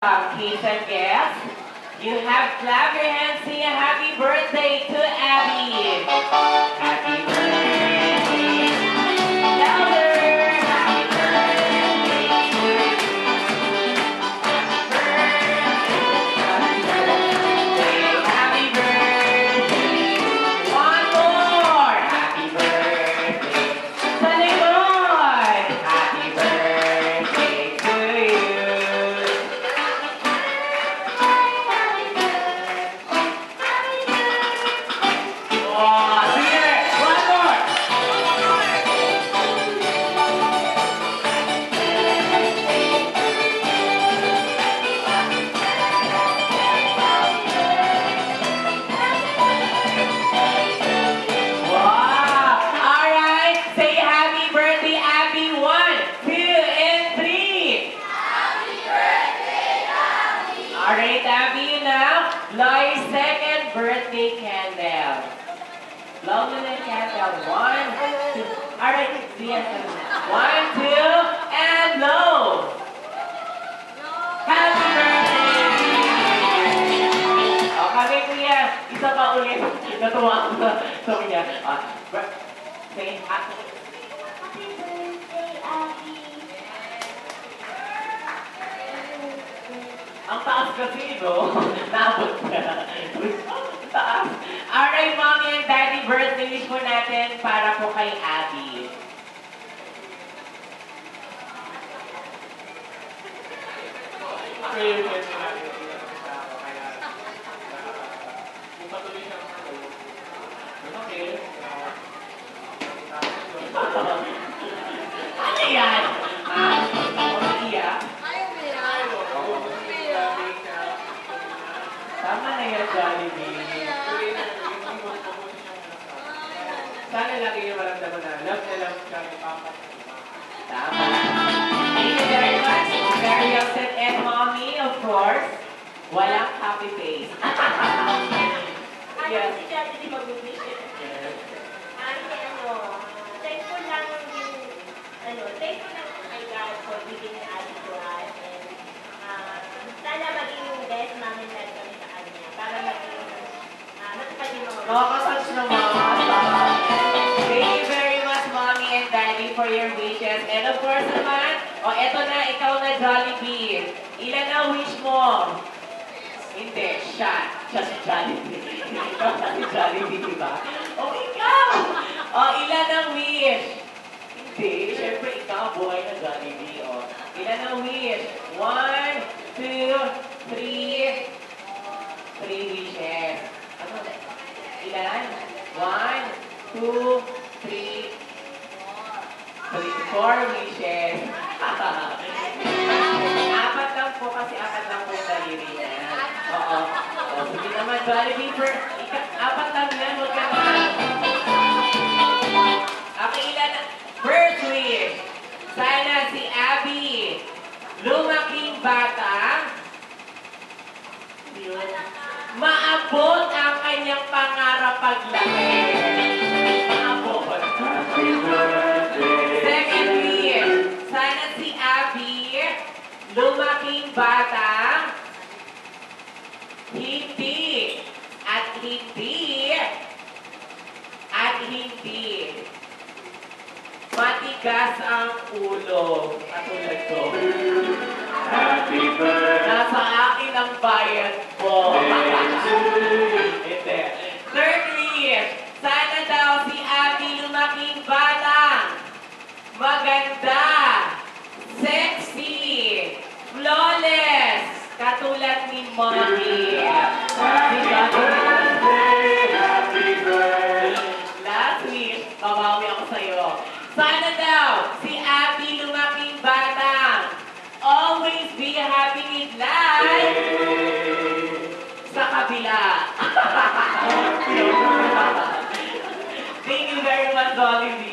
Kids and guests, you have clap your hands, say a happy birthday to Abby. Happy birthday. Louder. Happy birthday to you. Happy birthday. One more. Happy birthday. Sa likod. Happy birthday to you. Oh, sige! One more! Wow! Alright, say happy birthday, Abby. 1, 2, and 3. Happy birthday, Abby! Alright, Abby, you now blow your second birthday candle. Blow mo na yung candle. 1, 2. Alright, yes. 1, 2, and blow! Happy birthday! O, kami kuya, isa pa ulit. Natuwa ako sa kanya. Say happy. Happy birthday, Abby. Ang taas kasi, no? Naabot ka. Ang taas. Alright, mommy and daddy, birthday wish po natin para po kay Abby. Ano yan? Iiyak? Tama na yan, Jollibee. Sana lagi yung maramdaman na love na love ka ni Papa. Tama. Thank you very much. Very upset and mommy, of course. Walang happy face. Ano si Daddy di mag-wish? Thankful lang yung, thankful lang kay God for giving Abby to us. And sana maging best mom and dad kami sa kanya. Para maging, matupad yung mga Nakakasals naman. Thank you very much, mommy and daddy, for your wishes. And of course naman, eto na, ikaw na Jollibee. Ilan na wish mo? Hindi, siya. Siya si Jollibee. Ikaw na si Jollibee, di ba? Ikaw! Ilan ang wish? Hindi, syempre ikaw, buhay na Jollibee. Ilan ang wish? 1, 2, 3. 3 wishes. Ano? Ilan? 1, 2, 3, 4 wishes. Apat lang po kasi apat lang po yung daliri niya. Oo. Sige naman, Jollibee, apat lang yan. Huwag ka na. Okay, ilan na? First wish. Sana si Abby, lumaking bata, maabot ang kanyang pangarap paglaki. Maabot. Second wish. Sana si Abby, lumaking bata, hindi, at hindi, at hindi, matigas ang ulo. Katulad ko. Happy birthday Nasa akin ang bayad po. Hindi. Third wish. Sana daw si Abby lumaking batang, maganda, sexy, flawless, katulad ni Mommy. Happy birthday. Last wish, babawi ako sa'yo. Sana daw si Abby lumaking batang, always be happy in life. Sa kabila. Thank you very much, Jollibee.